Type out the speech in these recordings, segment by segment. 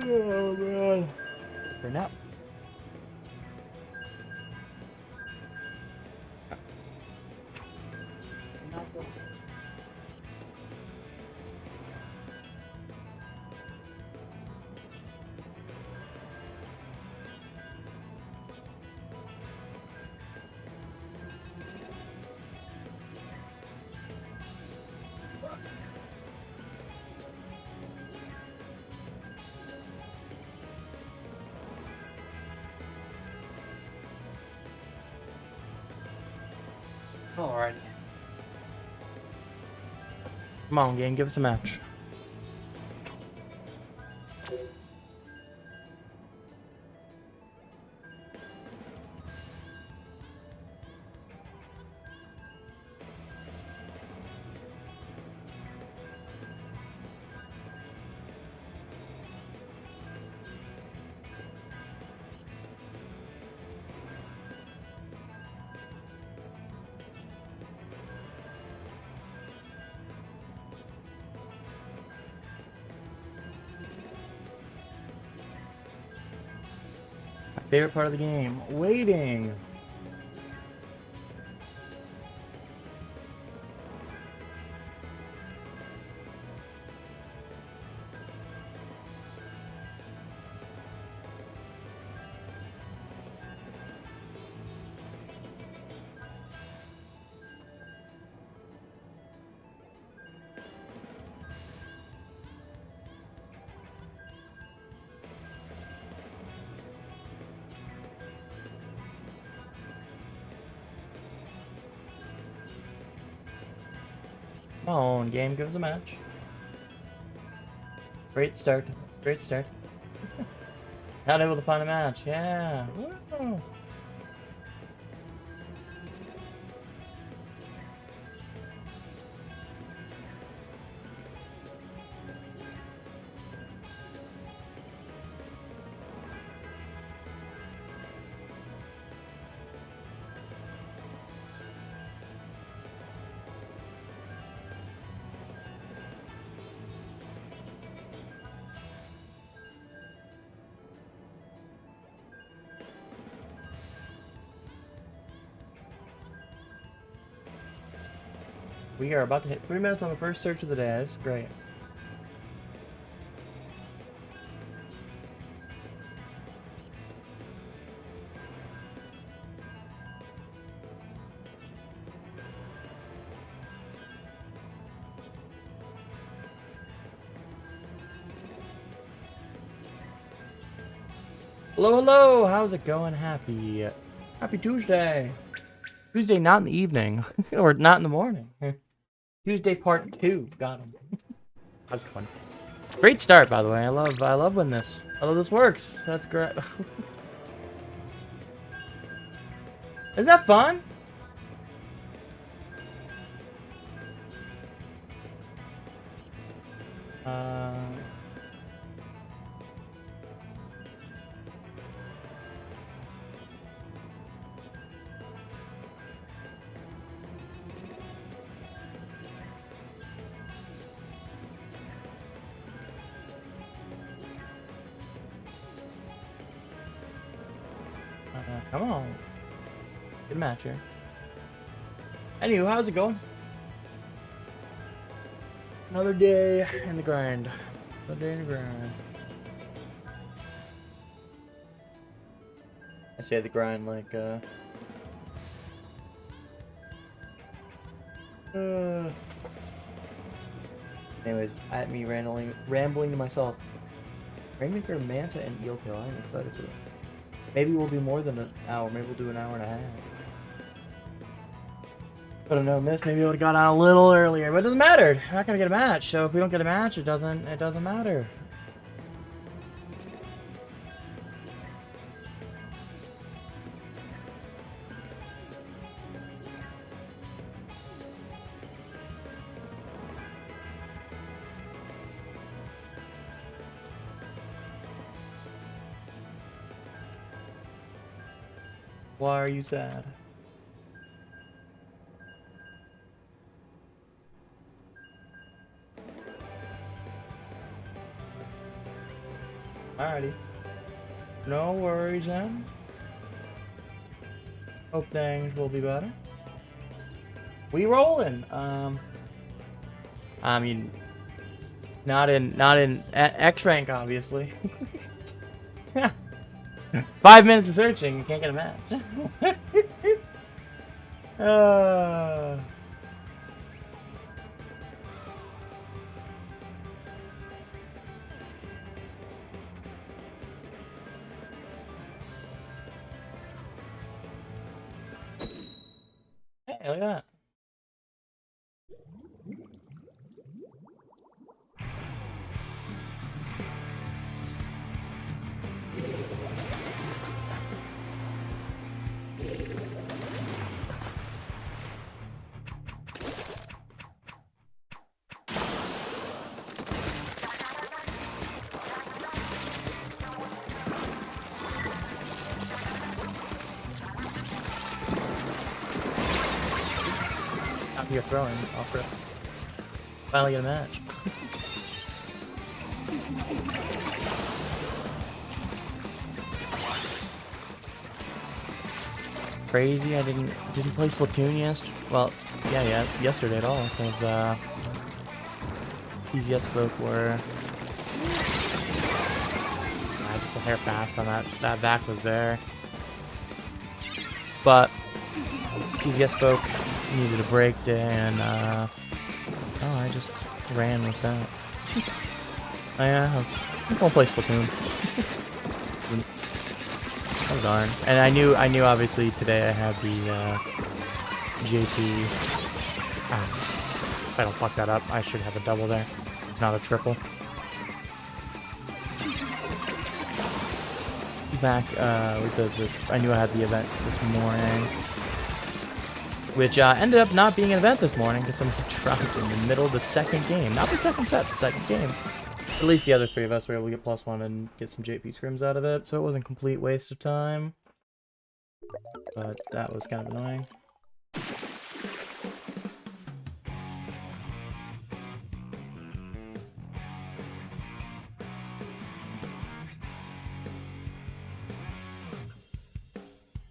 Oh man. For now. Alrighty. Come on, game, give us a match. My favorite part of the game, waiting. Come on, game, give us a match. Great start. Great start. Not able to find a match. Yeah. Woo. We are about to hit 3 minutes on the first search of the day. That's great. Hello, hello. How's it going? Happy Tuesday. Tuesday, not in the evening, or not in the morning. Tuesday part 2. Got him. That's fun. Great start, by the way. I love when this works. That's great. Isn't that fun? Come on. Good match here. Anywho, how's it going? Another day in the grind. Another day in the grind. I say the grind like, Anyways, at me rambling to myself. Rainmaker, Manta, and Yoko. I'm excited for it. Maybe we'll do more than an hour. Maybe we'll do an hour and a half. I don't know, miss. Maybe we would have got on a little earlier, but it doesn't matter. We're not gonna get a match. So if we don't get a match, it doesn't matter. Why are you sad? Alrighty. No worries then. Hope things will be better. We rolling. I mean, not in X rank, obviously. 5 minutes of searching, you can't get a match. Hey, look at that. Out here throwing, off rip. Finally get a match. Crazy, I didn't play Splatoon yesterday. Well, yeah, yesterday at all, because TZS folk were just a hair fast on that back was there. But TZS folk needed a break day, and oh, I just ran with that. Oh yeah, I'm gonna play Splatoon. Oh darn! And I knew obviously today I had the JP. If I don't fuck that up, I should have a double there, not a triple. Back with I knew I had the event this morning, which ended up not being an event this morning because someone dropped in the middle of the second game. Not the second set, the second game. At least the other three of us were able to get +1 and get some JP scrims out of it, so it wasn't a complete waste of time. But that was kind of annoying.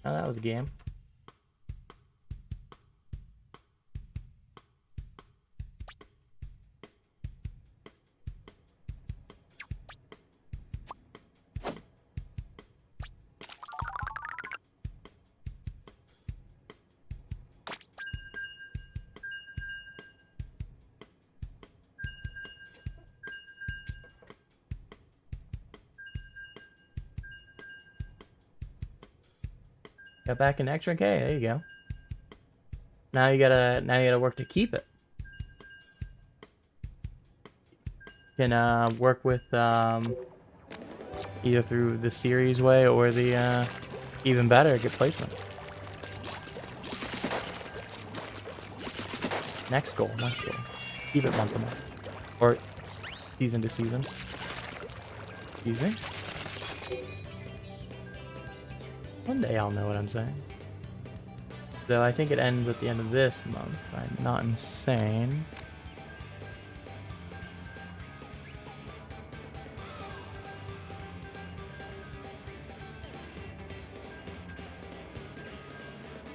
Oh, that was a game. Got back in X rank. Hey, there you go. Now you gotta work to keep it. You can work with either through the series way or the even better, get placement. Next goal. Keep it month to month. Or season to season. Excuse me. One day I'll know what I'm saying. Though I think it ends at the end of this month, if I'm not insane.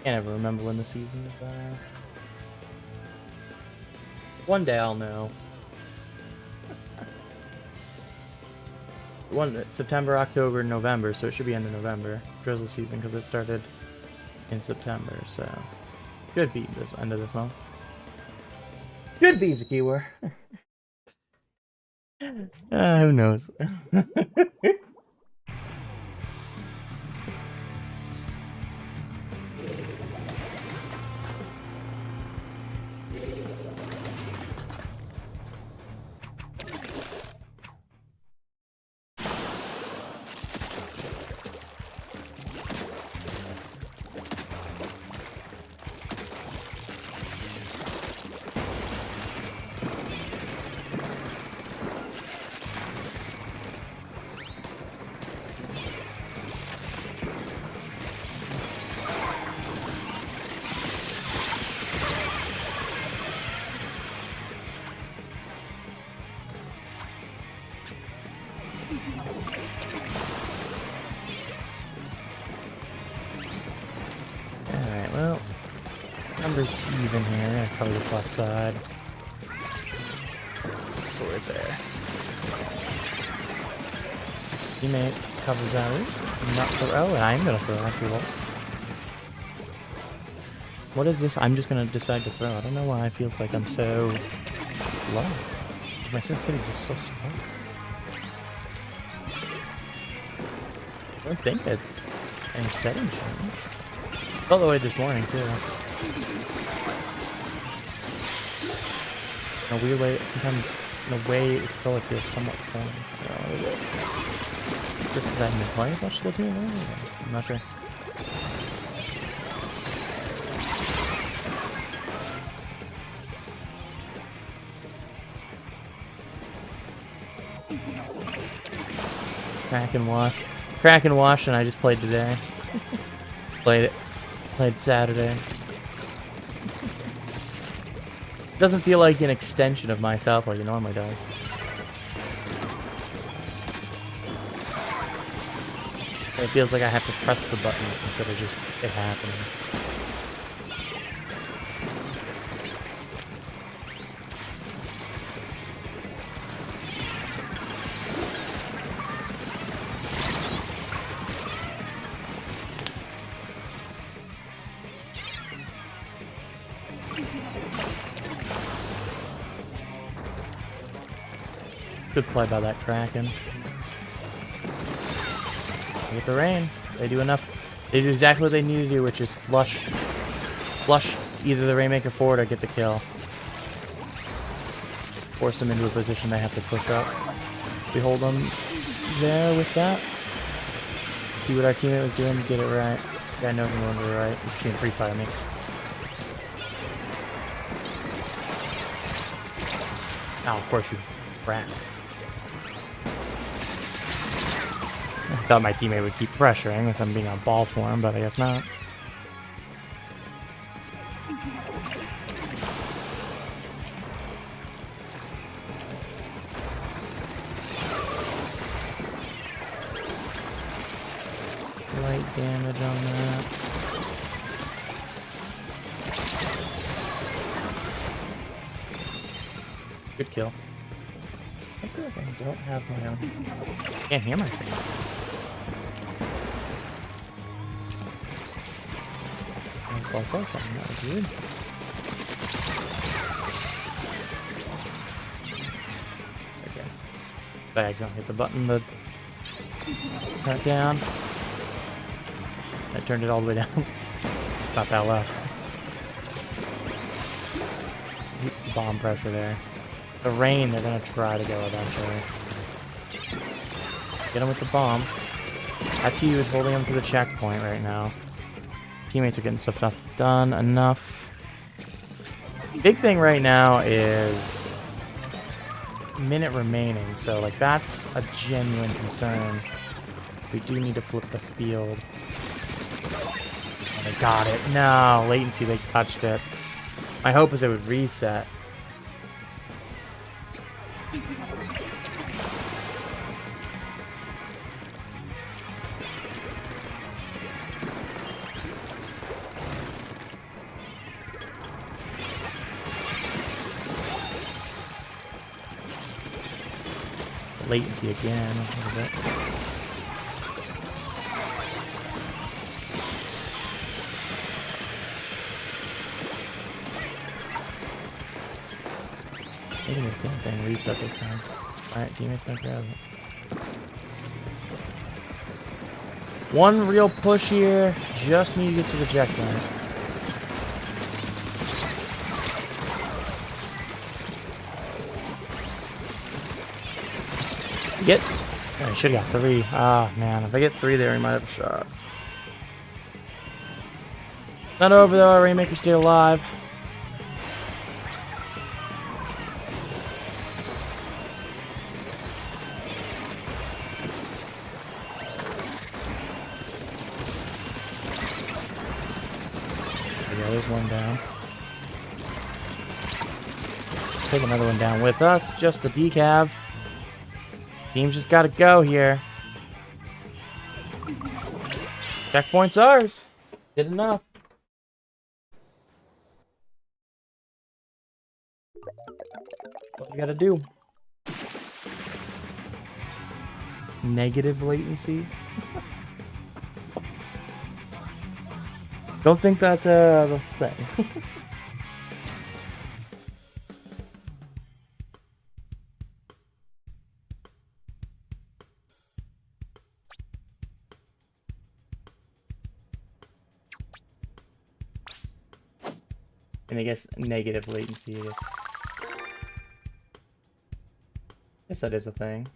Can't ever remember when the season is. One day I'll know. September, October, November, so it should be end of November. Drizzle season, because it started in September, so should be this end of this month. Should be is the keyword. Who knows? Cover's even here. I'm gonna cover this left side. Sword there. Teammate covers out. Not throw. Oh, and I'm gonna throw. Actually, what is this? I'm just gonna decide to throw. I don't know why it feels like I'm so low. My sensitivity is so slow. I don't think it's any setting change. Felt the way this morning too. In a weird way, sometimes in a way it felt like it feels somewhat foreign. I don't know what it is. Just because I haven't been playing as much as I do. I'm not sure. Crack and wash, and I just played today. Played Saturday. Doesn't feel like an extension of myself like it normally does. It feels like I have to press the buttons instead of just it happening. Good play by that Kraken. With the rain, they do enough. They do exactly what they need to do, which is flush either the Rainmaker forward or get the kill. Force them into a position they have to push up. We hold them there with that. See what our teammate was doing, get it right. Guy knows I'm going to the right. You can see him pre-fire me. Oh, of course you rat. I thought my teammate would keep pressuring with them being on ball for him, but I guess not. Light damage on that. Good kill. I feel like I don't have my own. Can't hear myself. I saw something that was weird. Okay. Bags don't hit the button, but turn it down. I turned it all the way down. Not that low. Heaps of bomb pressure there. The rain, they're gonna try to go eventually. Get him with the bomb. That's huge, holding him to the checkpoint right now. Teammates are getting stuff done enough. Big thing right now is minute remaining, so like that's a genuine concern. We do need to flip the field. Oh, they got it. No, latency, they touched it. My hope is it would reset. Latency again a little bit. Making this damn thing reset this time. Alright, teammates gonna grab it. One real push here. Just need to get to the checkpoint. Get. I should have got 3. Ah, man. If I get 3 there, we might have a shot. Not over though. Our Rainmaker stayed alive. Yeah, there's one down. Take another one down with us. Just a decav. Team's just gotta go here. Checkpoint's ours. Did enough. What you gotta do. Negative latency. Don't think that's the thing. And I guess negative latency, I guess that is a thing.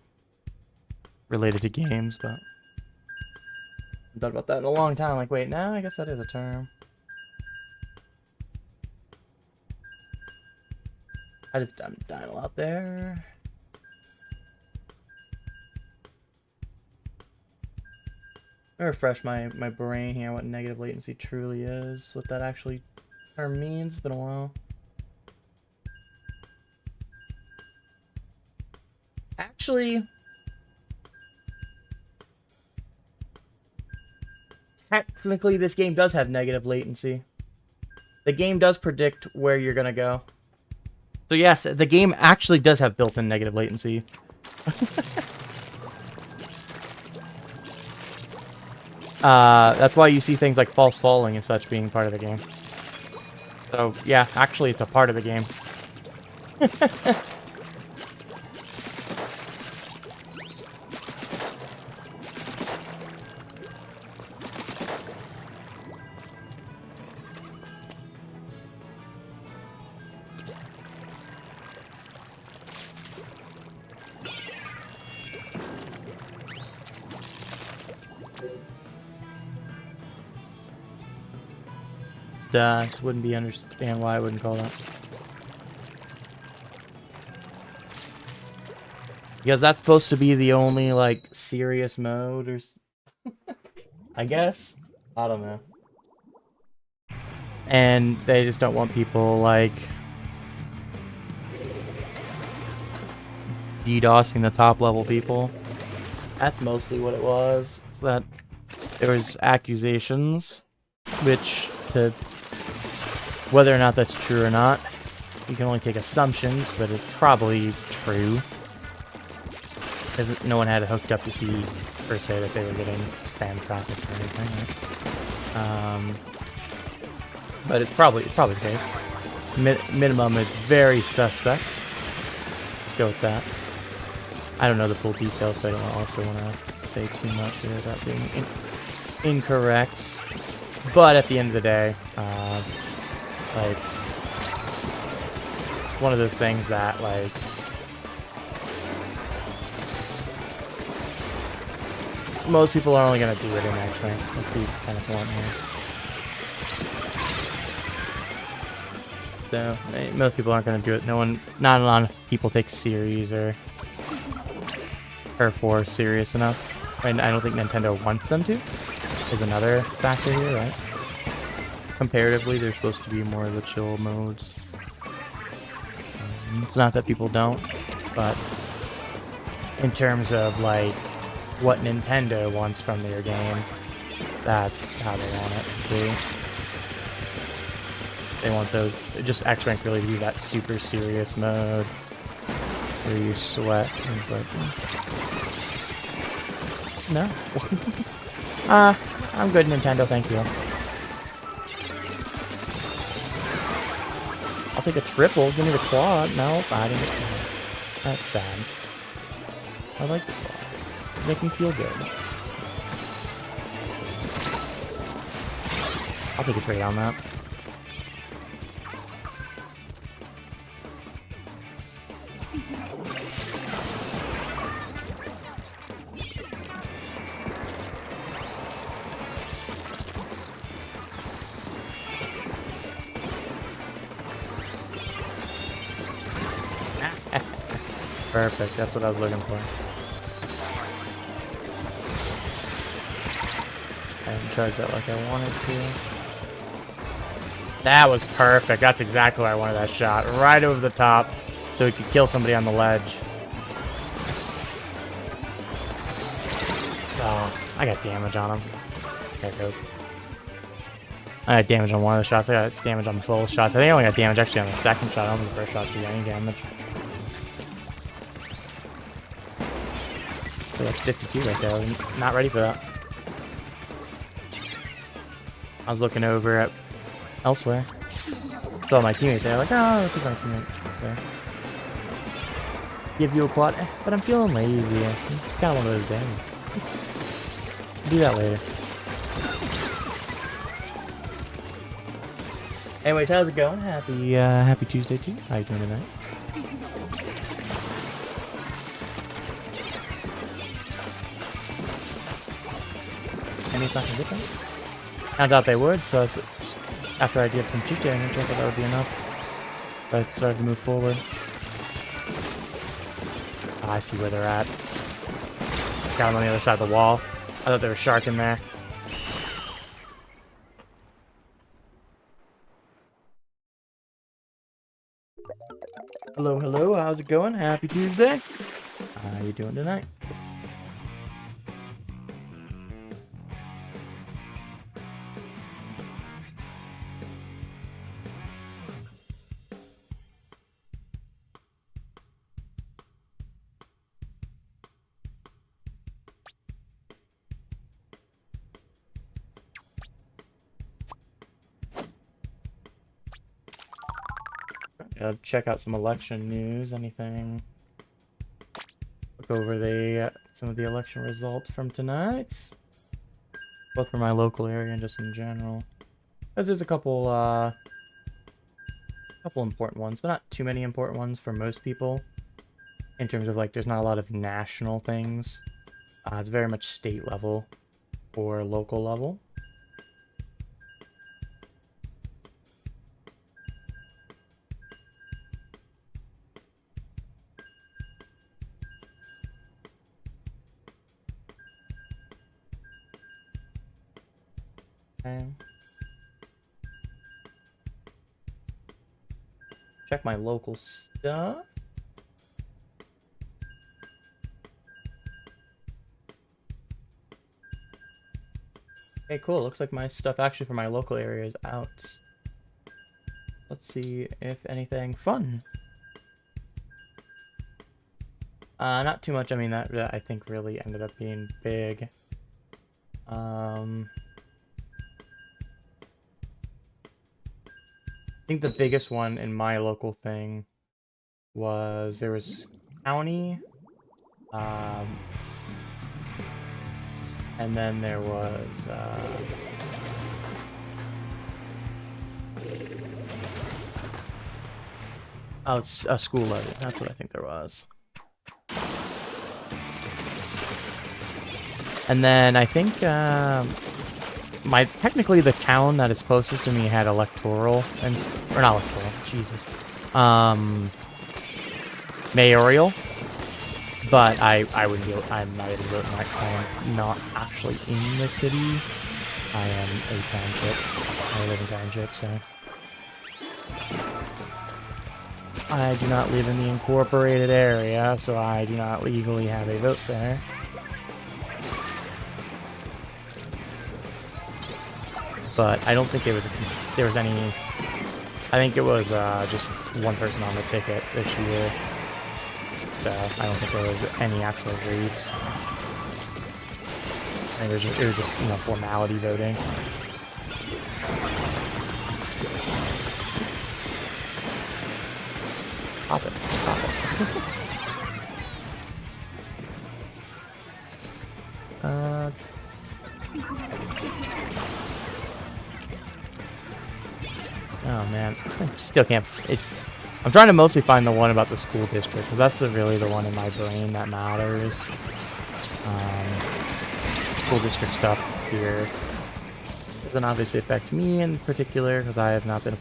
Related to games, but I haven't thought about that in a long time. Like, wait, no, I guess that is a term. I'm dying a lot there. Let me refresh my brain here, what negative latency truly is, what that actually term means. It's been a while. Actually, technically this game does have negative latency. The game does predict where you're gonna go. So yes, the game actually does have built-in negative latency. That's why you see things like false falling and such being part of the game. So yeah, actually it's a part of the game. Just wouldn't be understand why I wouldn't call that. Because that's supposed to be the only, like, serious mode, or... I guess? I don't know. And they just don't want people, like... DDoSing the top-level people. That's mostly what it was. So that there was accusations, which, to... whether or not that's true or not, you can only take assumptions, but it's probably true. Because no one had it hooked up to see, per se, that they were getting spam traffic or anything, right? But it's probably the case. Minimum is very suspect. Let's go with that. I don't know the full details, so I don't also want to say too much here about being incorrect. But at the end of the day, like, one of those things that, like, most people are only going to do it in X-Rank. That's the kind of point here. So, most people aren't going to do it. Not a lot of people take series or Turf War serious enough. And I don't think Nintendo wants them to, is another factor here, right? Comparatively, they're supposed to be more of the chill modes. It's not that people don't, but in terms of, like, what Nintendo wants from their game, that's how they want it to be. They want those, just X-Rank really to be that super serious mode where you sweat and it's like, no. I'm good, Nintendo, thank you. I'll take a triple, give me the quad. No, I didn't get the quad. That's sad. I like the quad. Make me feel good. I'll take a trade on that. Perfect, that's what I was looking for. I didn't charge that like I wanted to. That was perfect. That's exactly where I wanted that shot. Right over the top, so he could kill somebody on the ledge. Oh, I got damage on him. There it goes. I got damage on one of the shots. I got damage on both shots. I think I only got damage actually on the second shot. I don't think the first shot did any damage. So that's 52 right there. I'm not ready for that. I was looking over at elsewhere. Saw my teammate there, like, oh, look at my teammate there. Give you a quad, but I'm feeling lazy. It's kind of one of those days. Do that later. Anyways, how's it going? Happy Tuesday to you. How you doing tonight? Any fucking difference? I thought they would, so after I did some chit-chatting, I thought that would be enough. But it started to move forward. Oh, I see where they're at. Got them on the other side of the wall. I thought there was a shark in there. Hello, hello, how's it going? Happy Tuesday. How you doing tonight? Check out some election news. Anything? Look over the some of the election results from tonight, both for my local area and just in general. Because there's a couple important ones, but not too many important ones for most people. In terms of like, there's not a lot of national things. It's very much state level or local level. Okay. Check my local stuff. Okay, cool. Looks like my stuff actually for my local area is out. Let's see if anything fun. Not too much. I mean, that I think really ended up being big. I think the biggest one in my local thing was there was county, and then there was oh, it's a school levy. That's what I think there was. And then I think technically the town that is closest to me had electoral or not electoral, Jesus, mayoral, but I wouldn't be. I'm not able to vote tonight because I am not actually in the city. I am a township. I live in township, so I do not live in the incorporated area, so I do not legally have a vote there. But I don't think there was any. I think it was just one person on the ticket this year. So I don't think there was any actual race. I think it was just formality voting. Stop it! Stop it! Oh man, still can't. I'm trying to mostly find the one about the school district because that's really the one in my brain that matters. School district stuff here doesn't obviously affect me in particular because I have not been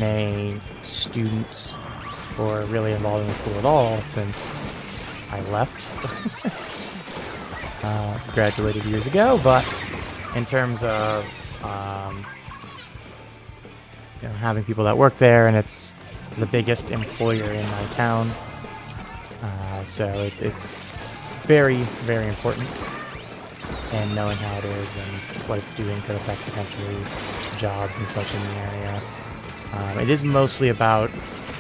a student or really involved in the school at all since I left. Graduated years ago, but in terms of having people that work there, and it's the biggest employer in my town, so it's very, very important, and knowing how it is and what it's doing could affect potentially jobs and such in the area. It is mostly about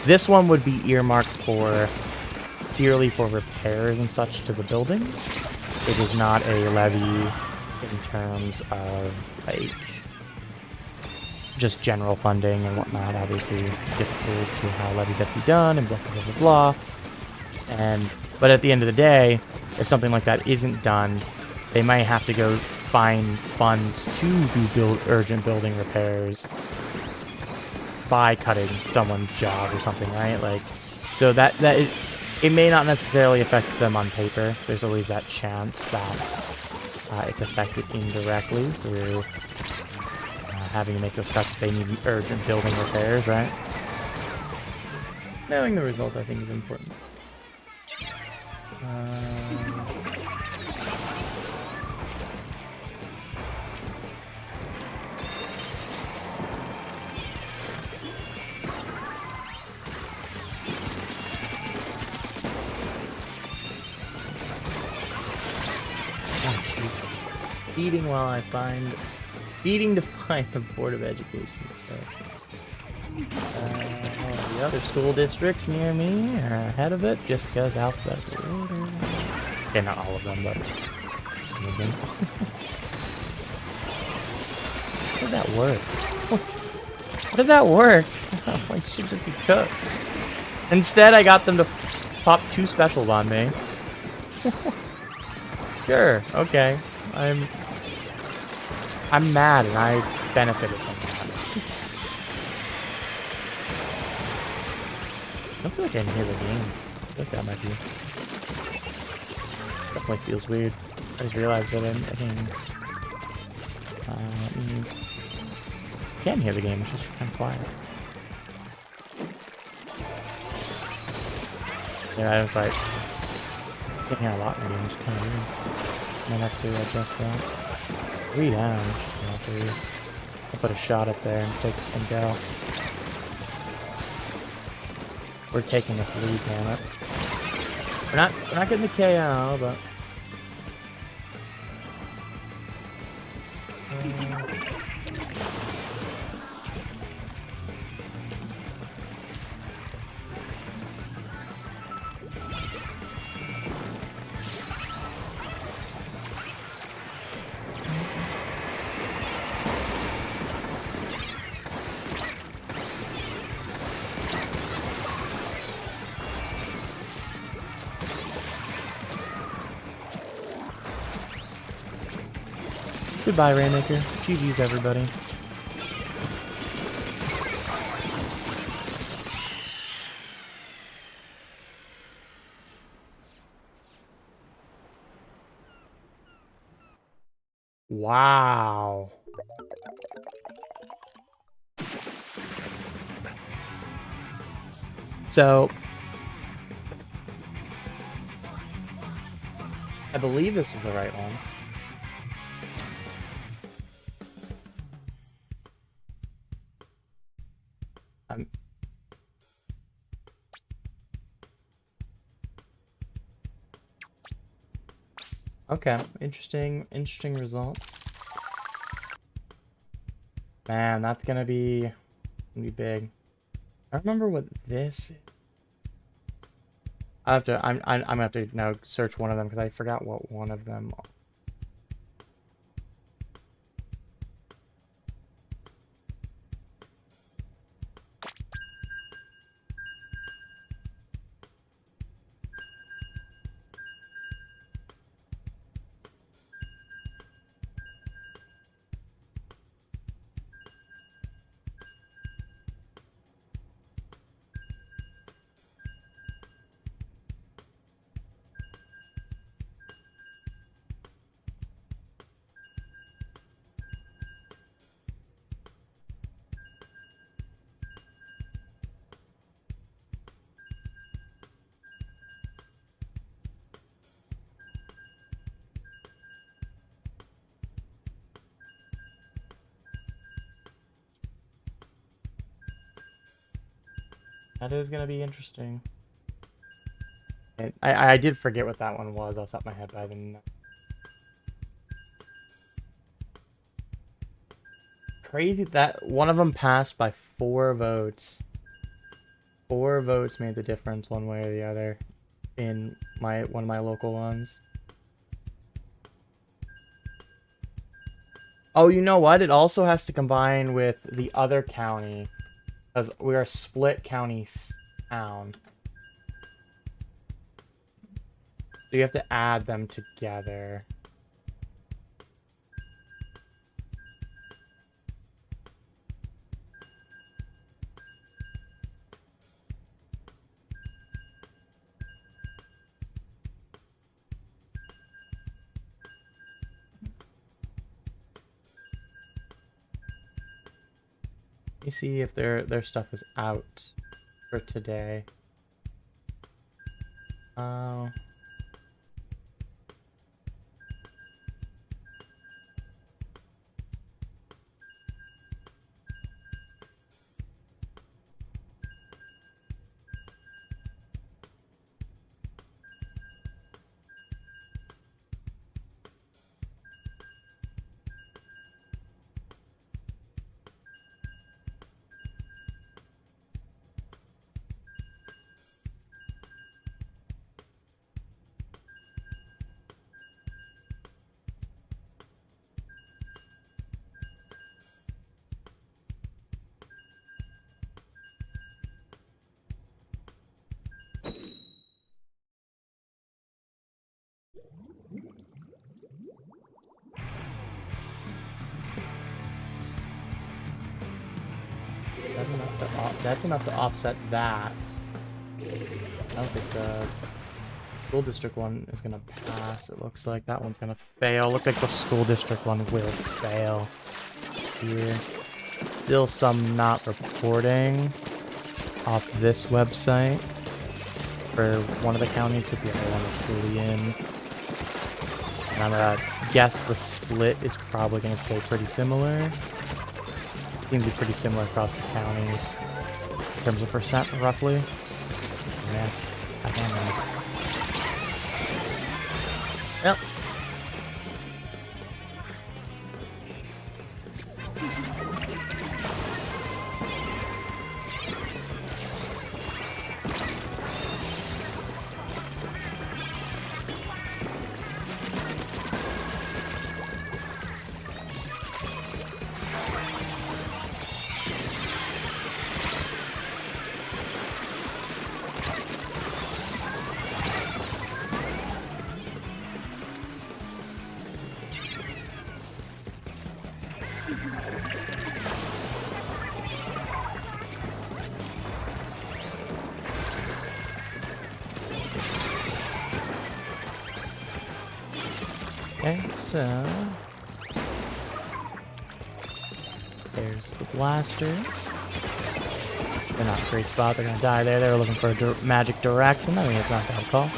This one would be earmarked for purely for repairs and such to the buildings. It is not a levy in terms of like just general funding and whatnot. Obviously, different rules to how levies have to be done and blah blah blah blah blah. But at the end of the day, if something like that isn't done, they might have to go find funds to do urgent building repairs by cutting someone's job or something, right? Like, so it may not necessarily affect them on paper. There's always that chance that it's affected indirectly through having to make those cuts if they need urgent building repairs, right? Knowing the results, I think, is important. Feeding while I find... Feeding to find the Board of Education. The other school districts near me are ahead of it just because alphabetical order. Okay, not all of them, but some of them. How does that work? How does that work? Like, should just be cooked. Instead, I got them to pop 2 specials on me. Sure, okay. I'm mad and I benefited from that. I don't feel like I can hear the game. I feel like that might be... Definitely feels weird. I just realized that I can hear the game, it's just kind of quiet. Yeah, I was like... I can't hear a lot in the game, it's kind of weird. Might have to adjust that. 3 down, just not 3. I'll put a shot up there and take and go. We're taking this lead, damn it. We're not getting the KO, but goodbye, Rainmaker. GG's, everybody. Wow. So, I believe this is the right one. Okay, interesting results. Man, that's gonna be big. I remember what this is. I'm gonna have to now search one of them because I forgot what one of them. That is gonna be interesting. I did forget what that one was off the top of my head, but I didn't know. Crazy that one of them passed by 4 votes. 4 votes made the difference one way or the other in one of my local ones. Oh, you know what? It also has to combine with the other county, because we are a split county town. So you have to add them together. Let me see if their stuff is out for today. Oh. That's enough to offset that. I don't think the school district one is gonna pass. It looks like that one's gonna fail. Looks like the school district one will fail here. Still some not reporting off this website for one of the counties, but the other one is fully in. And I'm gonna guess the split is probably gonna stay pretty similar. Seems to be pretty similar across the counties in terms of percent, roughly. Man, I can't remember. Yep. Okay, so there's the blaster. They're not a great spot. They're gonna die there. They were looking for a magic direct, and I think it's not a bad call.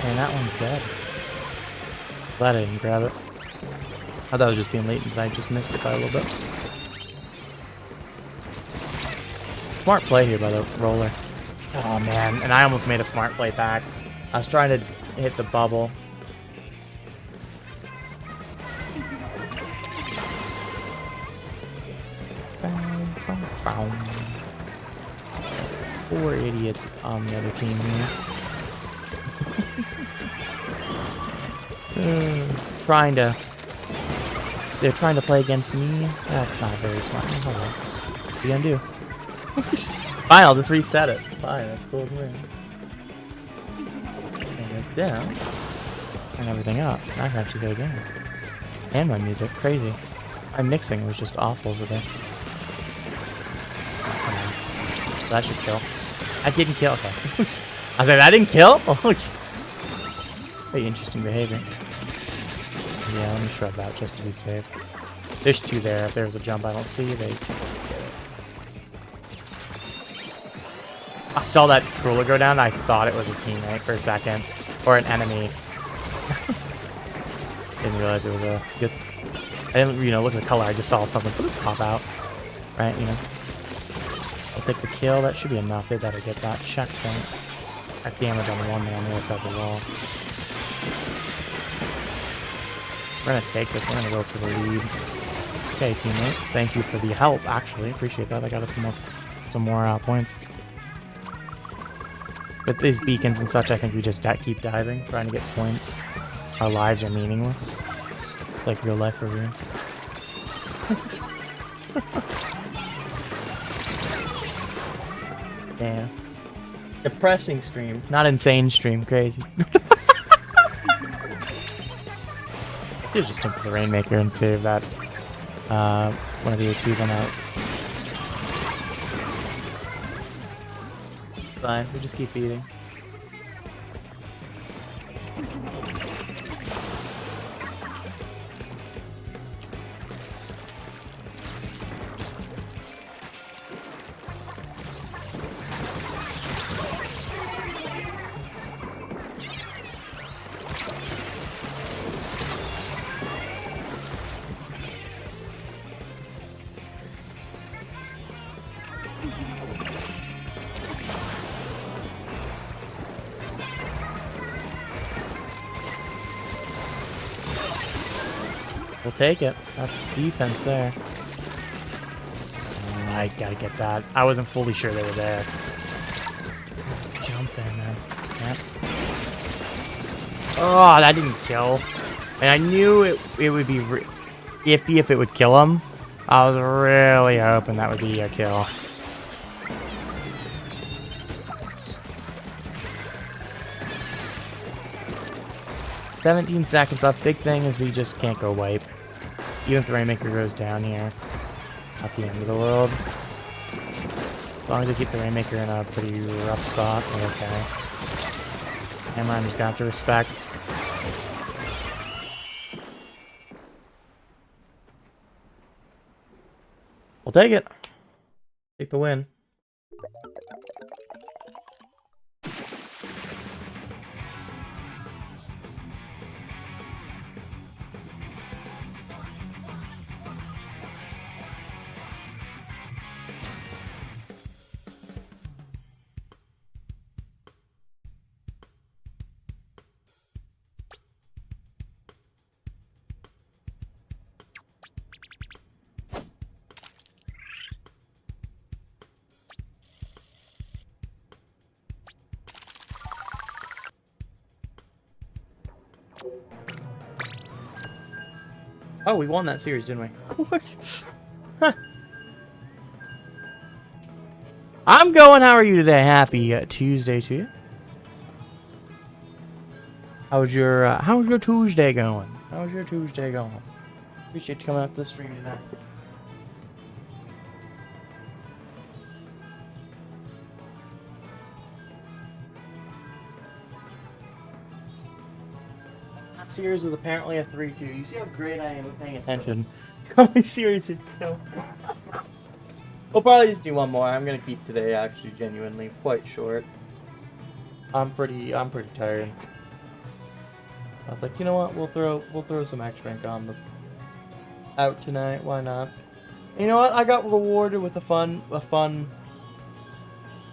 And that one's dead. Glad I didn't grab it. I thought it was just being latent, but I just missed it by a little bit. Smart play here by the roller. Oh man, and I almost made a smart play back. I was trying to hit the bubble. Poor idiots on the other team here. They're trying to play against me. That's not very smart. Hold on. What are you gonna do? Fine, I'll just reset it. Fine, that's cool with me. Turn this down. Turn everything up. I can actually go again. And my music, crazy. My mixing was just awful over there. So that should kill. I didn't kill. Okay. I was like, that didn't kill? Oh, very interesting behavior. Yeah, let me shred that just to be safe. There's 2 there. If there's a jump I don't see, they get it. I saw that ruler go down. I thought it was a teammate for a second. Or an enemy. Didn't realize it was a good... I didn't, look at the color. I just saw something pop out. Right, I'll take the kill. That should be enough. They better get that checkpoint. That damage on the one man on the other side of the wall. We're gonna take this. We're gonna go for the lead. Okay, teammate. Thank you for the help, actually. Appreciate that. I got us some more some more points. With these beacons and such, I think we just keep diving, trying to get points. Our lives are meaningless. It's like real life over here. Yeah. Depressing stream, not insane stream, crazy. Should just jump to the Rainmaker and save that one of the HPs on out. Fine, we just keep feeding. We'll take it. That's defense there. I gotta get that. I wasn't fully sure they were there. Jump there, man. Snap. Oh, that didn't kill. And I knew it would be iffy if it would kill him. I was really hoping that would be a kill. "17 seconds left." Big thing is we just can't go wipe. Even if the Rainmaker goes down here, not the end of the world. As long as we keep the Rainmaker in a pretty rough spot, we're okay. Hammerheim just got to respect. We'll take it. Take the win. Oh, we won that series, didn't we? Huh. I'm going. How are you today? Happy Tuesday to you. How's your Tuesday going? How's your Tuesday going? Appreciate you coming out to the stream tonight. That series was apparently a 3-2. You see how great I am at paying attention. How many series did kill? We'll probably just do one more. I'm gonna keep today actually genuinely quite short. I'm pretty tired. I was like, you know what? We'll throw some X-Rank on the out tonight. Why not? And you know what? I got rewarded with a fun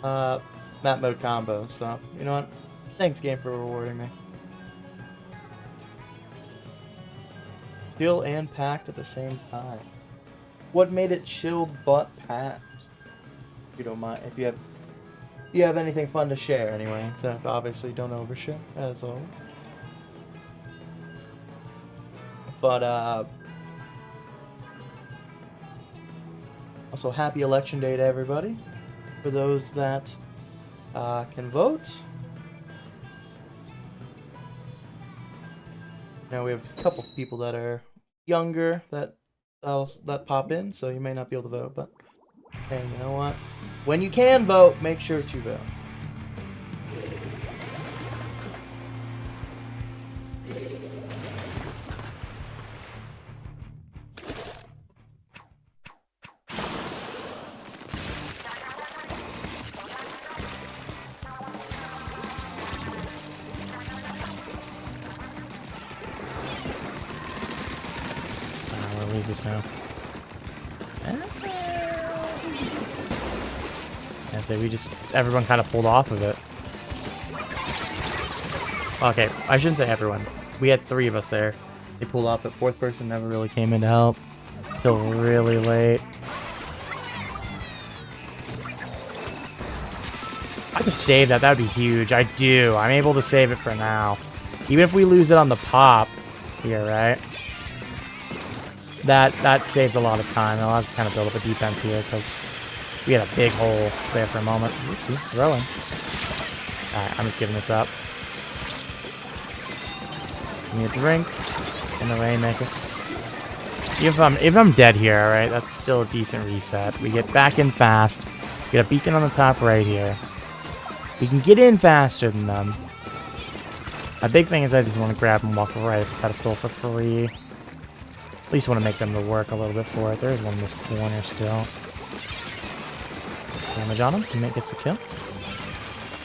map mode combo. So you know what? Thanks, game, for rewarding me. Chill and packed at the same time. What made it chilled but packed? If you don't mind, if you have anything fun to share anyway. Except obviously don't overshare as always. But also happy election day to everybody. For those that can vote. Now we have a couple people that are younger that pop in, so you may not be able to vote, but hey, you know what? When you can vote, make sure to vote. Where is this now? I say everyone kind of pulled off of it. Okay, I shouldn't say everyone. We had 3 of us there. They pulled off, but 4th person never really came in to help. Till really late. I could save that. That would be huge. I do. I'm able to save it for now. Even if we lose it on the pop here, right? That saves a lot of time. It allows us to kind of build up a defense here because we had a big hole there for a moment. Oopsie, throwing. Alright, I'm just giving this up. Give me a drink and the Rainmaker. If I'm dead here, alright, that's still a decent reset. We get back in fast. We get a beacon on the top right here. We can get in faster than them. My big thing is I just want to grab and walk right at the pedestal for free. At least want to make them to work a little bit for it. There's one in this corner still. Damage on him. Teammate gets the kill.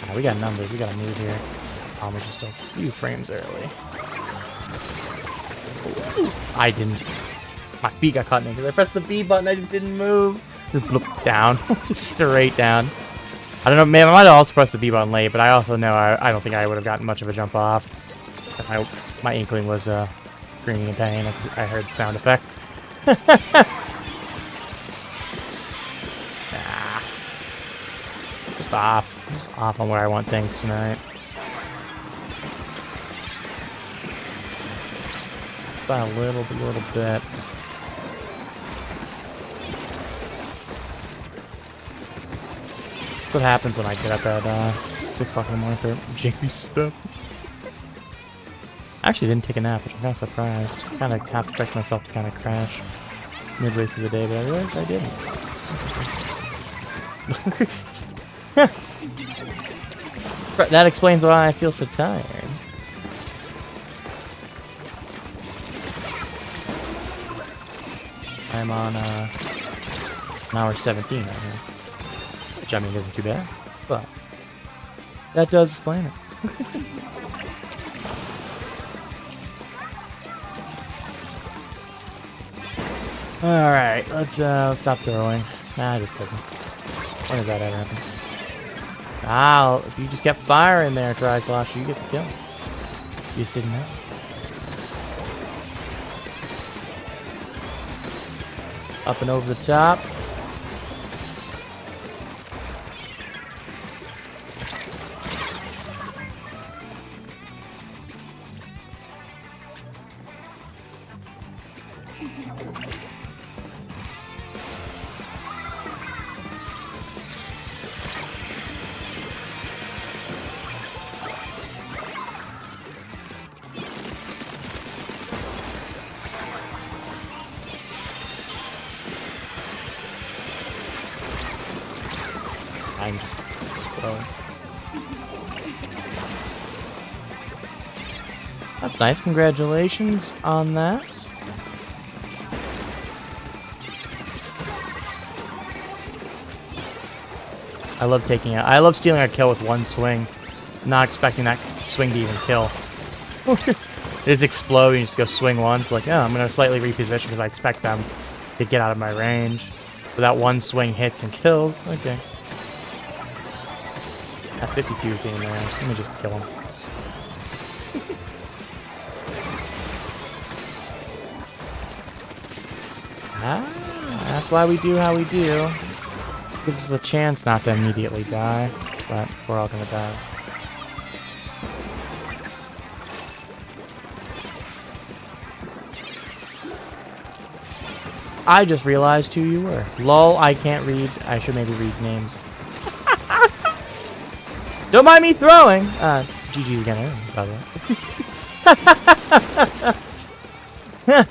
Oh, we got numbers. We got to move here. Palmer's just a few frames early. I didn't. My feet got caught in it because I pressed the B button. I just didn't move. Just bloop down. Just straight down. I don't know. Man, I might have also pressed the B button late, but I also know I don't think I would have gotten much of a jump off. My inkling was screaming in pain. I heard the sound effect. Nah. Just off. Just off on where I want things tonight. By a little bit. That's what happens when I get up at 6 o'clock in the morning for Jamie stuff. I actually didn't take a nap, which I'm kind of surprised. Kind of have to expect myself to kind of crash midway through the day, but I realized I didn't. That explains why I feel so tired. I'm on an hour 17 right now. Which, I mean, isn't too bad, but that does explain it. Alright, let's stop throwing. Nah, just kidding. When does that ever happen? Ah, if you just kept fire in there, Tri-Slosh, you get the kill. You just didn't know. Up and over the top. I'm just throwing. That's nice. Congratulations on that. I love stealing a kill with one swing. Not expecting that swing to even kill. Just explode and you just go swing once. Like, oh, I'm going to slightly reposition because I expect them to get out of my range. But that one swing hits and kills. Okay. That 52 came there. Let me just kill him. That's why we do how we do. Gives us a chance not to immediately die, but we're all gonna die. I just realized who you were. Lol, I can't read. I should maybe read names. Don't mind me throwing! GG's again, by the way.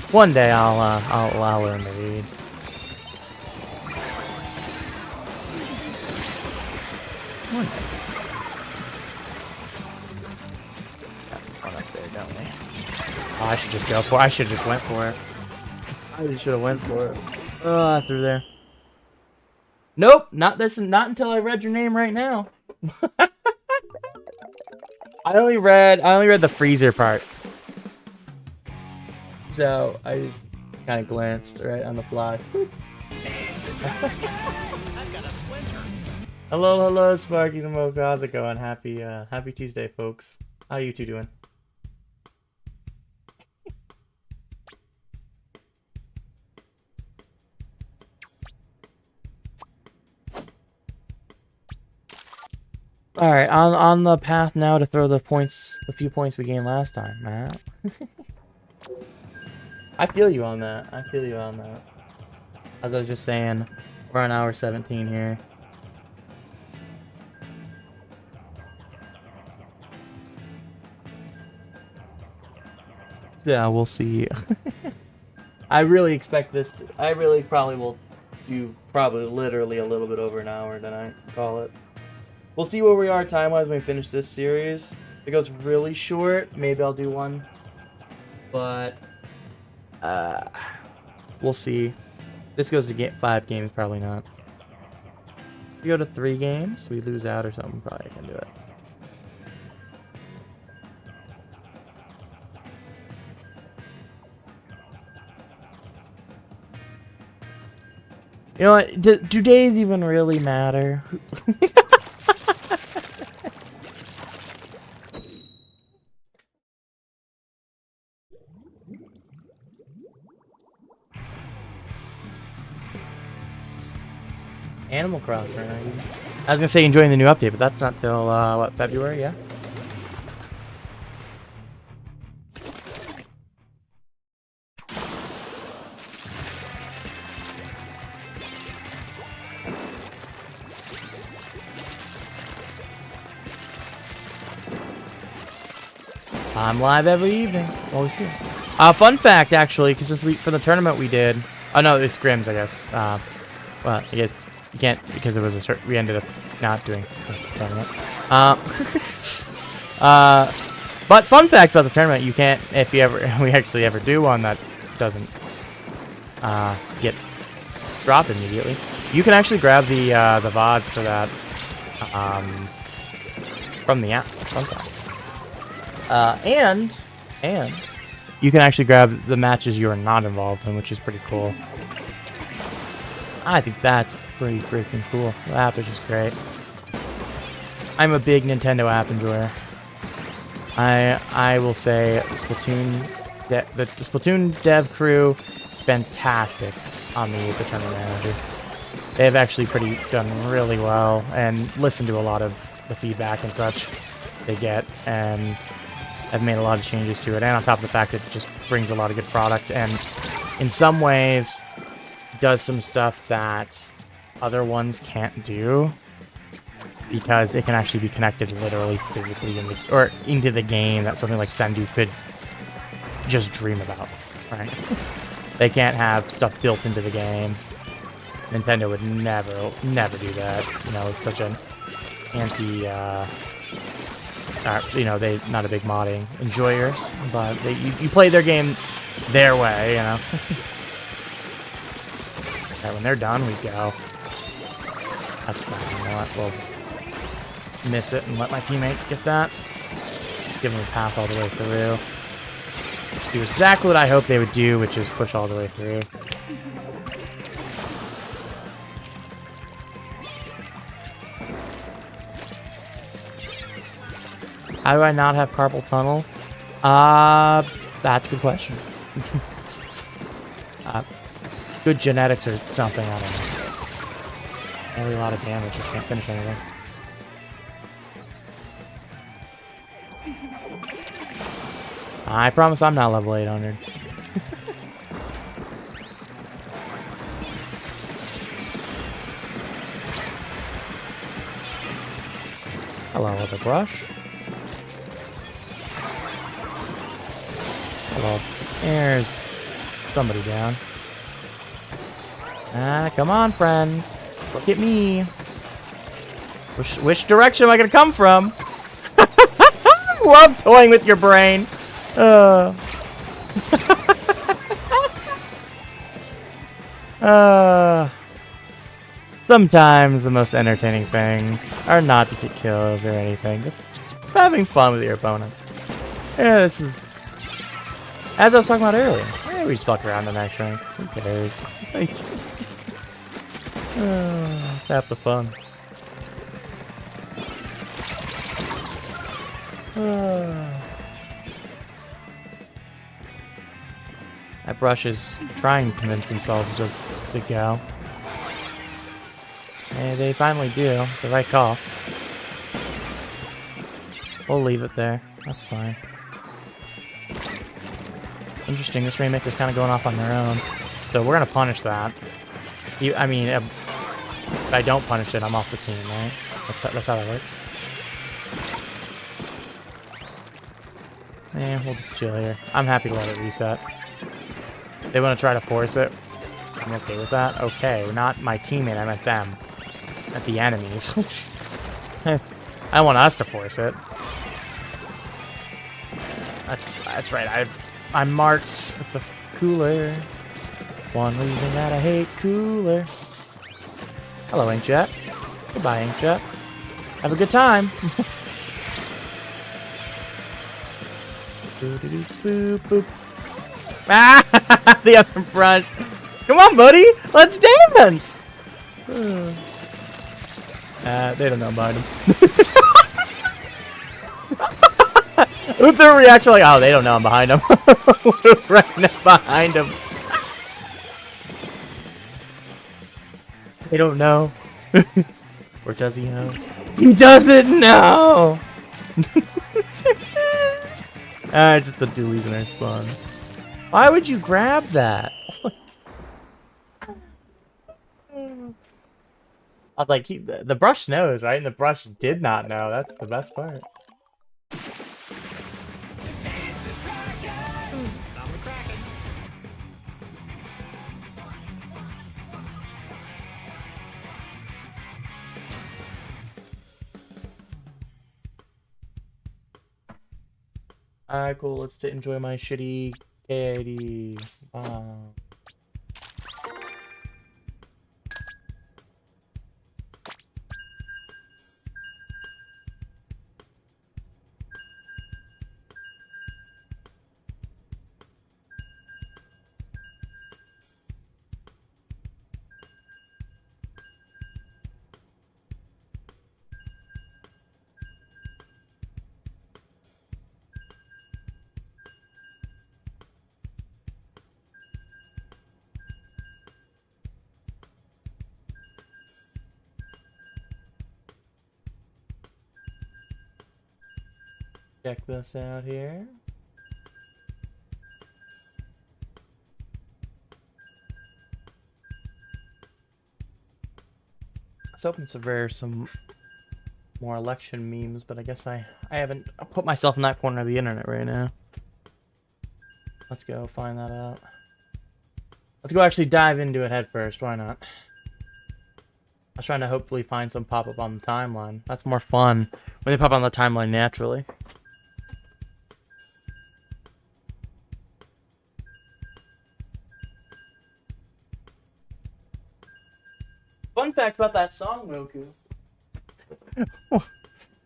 One day I'll learn to read. One day. Got one up there, don't we? Oh, I should just go for it. I should have just went for it. I just should have went for it. Oh, through there. Nope, not until I read your name right now. I only read the freezer part. So I just kind of glanced right on the fly. Hello, Sparky the Mocha. How's it going? Happy Tuesday, folks. How you two doing? All right, on the path now to throw the few points we gained last time, man. I feel you on that. I feel you on that. As I was just saying, we're on hour 17 here. Yeah, we'll see. I really expect this to... I really probably will do literally a little bit over an hour tonight, call it. We'll see where we are time-wise when we finish this series. If it goes really short, maybe I'll do one. But... we'll see. This goes to 5 games, probably not. If we go to 3 games, we lose out or something, probably I can do it. You know what? Do days even really matter? Animal Crossing, right? I was gonna say enjoying the new update, but that's not till what, February? Yeah. I'm live every evening. Always here. Fun fact, actually, because since for the tournament we did. Oh no, it's Scrims, I guess. Well, I guess you can't because it was we ended up not doing the tournament. But fun fact about the tournament, you can't if we actually ever do one that doesn't get dropped immediately. You can actually grab the VODs for that from the app. Fun fact. And you can actually grab the matches you are not involved in, which is pretty cool. I think that's pretty freaking cool. The app is just great. I'm a big Nintendo app enjoyer. I will say the Splatoon dev crew, fantastic on the tournament manager. They've actually done really well and listened to a lot of the feedback and such they get, and I've made a lot of changes to it, and on top of the fact that it just brings a lot of good product, and in some ways does some stuff that other ones can't do, because it can actually be connected literally physically into the game that something like Sendu could just dream about, right? They can't have stuff built into the game. Nintendo would never do that. You know, it's such an anti you know, they're not a big modding enjoyers, but you play their game their way, you know. Alright, when they're done, we go. That's fine, you know what, we'll just miss it and let my teammate get that. Just give them a path all the way through. Do exactly what I hope they would do, which is push all the way through. How do I not have carpal tunnel? That's a good question. Good genetics or something, I don't know. Really a lot of damage, just can't finish anything. I promise I'm not level 800. Hello, with a brush. Hello. There's somebody down. Come on, friends. Look at me. Which direction am I gonna come from? Love toying with your brain. Sometimes the most entertaining things are not to get kills or anything. Just having fun with your opponents. Yeah, this is... As I was talking about earlier. Yeah, we just fuck around in that rank. Who cares? It's half the fun. That brush is trying to convince themselves to go. And they finally do. It's the right call. We'll leave it there. That's fine. Interesting, this Rainmaker's kind of going off on their own. So we're going to punish that. I mean, if I don't punish it, I'm off the team, right? That's how that works. We'll just chill here. I'm happy to let it reset. They want to try to force it. I'm okay with that. Okay, not my teammate, I meant them. Not the enemies. I want us to force it. That's right. I'm marked with the cooler. One reason that I hate cooler. Hello, Inkjet. Goodbye, Inkjet. Have a good time. Boop, boop. Ah, the other front. Come on, buddy. Let's dance. They don't know about him. With their reaction, like, oh, they don't know I'm behind him. Right up behind him. They don't know. Or does he know? He doesn't know! Just the dualies in our spawn. Why would you grab that? I was like, the brush knows, right? And the brush did not know. That's the best part. Alright, cool. Let's enjoy my shitty KD. Wow. Check this out here. I was hoping to rare some more election memes, but I guess I haven't put myself in that corner of the internet right now. Let's go find that out. Let's go actually dive into it head first. Why not? I was trying to hopefully find some pop up on the timeline. That's more fun when they pop on the timeline naturally. Fun fact about that song, Roku.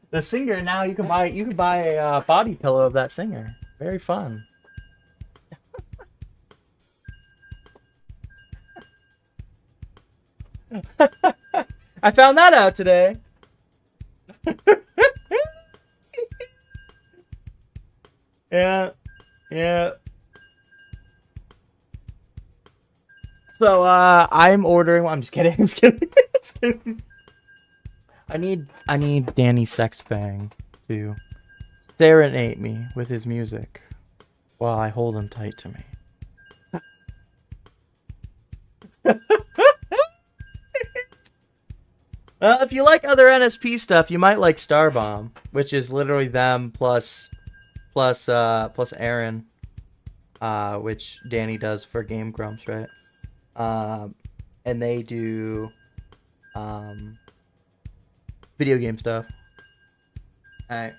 The singer now you can buy a body pillow of that singer. Very fun. I found that out today. Yeah. So, I'm ordering. I'm just kidding. I'm just kidding. I need Danny Sexbang to serenade me with his music while I hold him tight to me. If you like other NSP stuff, you might like Starbomb, which is literally them plus Aaron, which Danny does for Game Grumps, right? And they do video game stuff. Alright.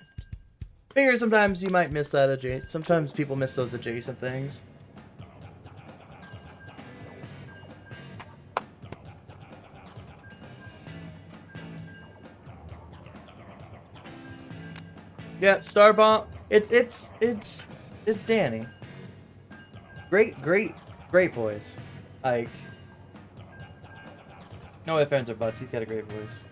Figure sometimes you might miss that adjacent. Sometimes people miss those adjacent things. Yeah, Starbomb. It's Danny. Great voice. Like, no ifs, ands, or buts. He's got a great voice.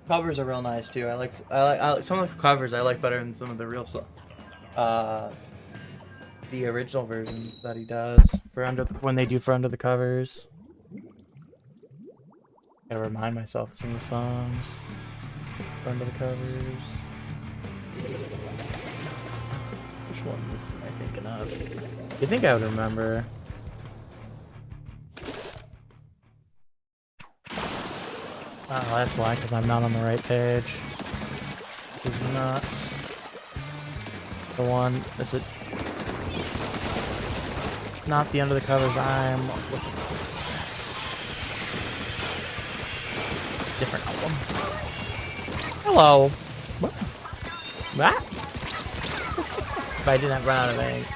Covers are real nice too. I like some of the covers I like better than some of the real stuff. the original versions that he does for when they do for Under the Covers. Gotta remind myself of some of the songs for Under the Covers. Which one was I thinking of? You think I would remember? Oh, that's why, because I'm not on the right page. This is not the one. This is not the Under the Covers I'm looking for. Different album. Hello. What? That? If I didn't run out of ink.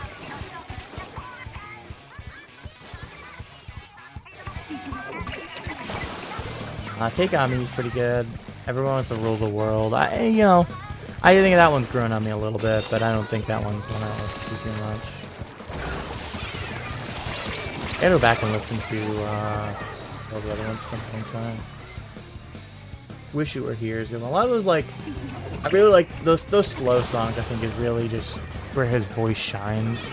Take On Me is pretty good. Everyone Wants to Rule the World. I think that one's grown on me a little bit, but I don't think that one's one I listen to too much. I gotta go back and listen to all the other ones from the time. Wish You Were Here is good. A lot of those, like, I really like those slow songs. I think is really just where his voice shines.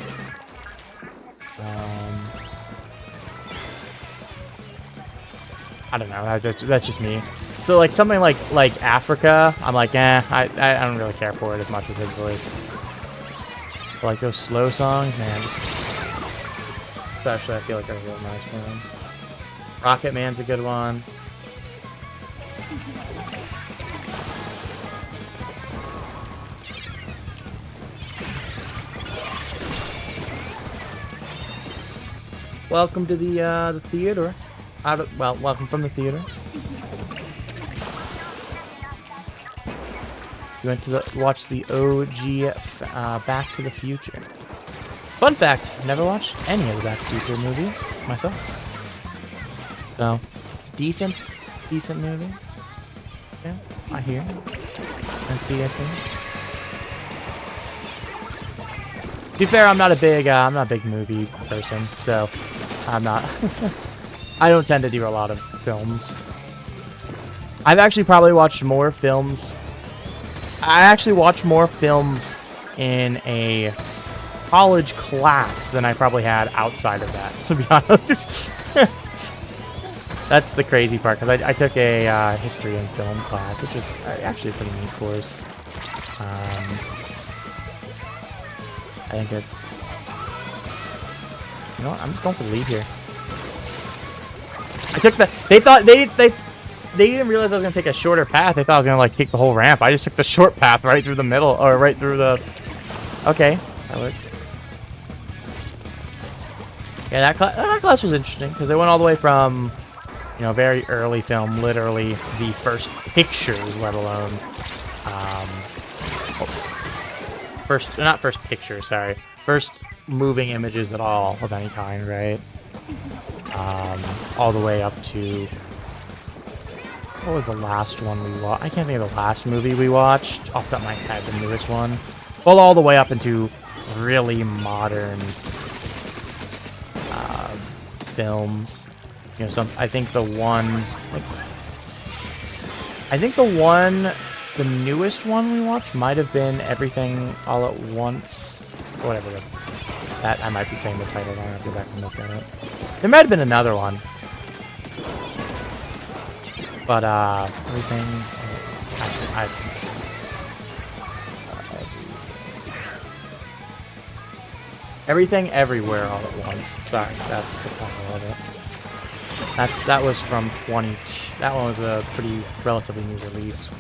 I don't know. That's just me. So like something like Africa, I'm like, I don't really care for it as much as his voice. But like those slow songs, man, especially I feel like they're real nice for him. Rocket Man's a good one. Welcome to the theater. Well, welcome from the theater. You went to watch the OG Back to the Future. Fun fact: never watched any of the Back to the Future movies myself. So it's decent movie. Yeah, I hear. I see. To be fair, I'm not a big movie person, so I'm not. I don't tend to do a lot of films. I've actually probably watched more films. I actually watched more films in a college class than I probably had outside of that, to be honest. That's the crazy part, because I took a history and film class, which is actually a pretty neat course. I think it's... You know what? I'm just going for the lead here. I took the... They thought... They didn't realize I was going to take a shorter path. They thought I was going to, like, take the whole ramp. I just took the short path right through the middle, or right through the... Okay, that works. Yeah, that class was interesting, because it went all the way from, you know, very early film, literally the first pictures, let alone... not first pictures, sorry. First moving images at all of any kind, right? All the way up to... What was the last one we watched? I can't think of the last movie we watched. Off the top of my head, the newest one. Well, all the way up into really modern films. You know, I think the newest one we watched might have been Everything All at Once. Whatever. That I might be saying the title wrong. I'll go back and look at it. There might have been another one. But, everything... Everything Everywhere All at Once. Sorry, that's the title of it. That was from 22. That one was a pretty relatively new release.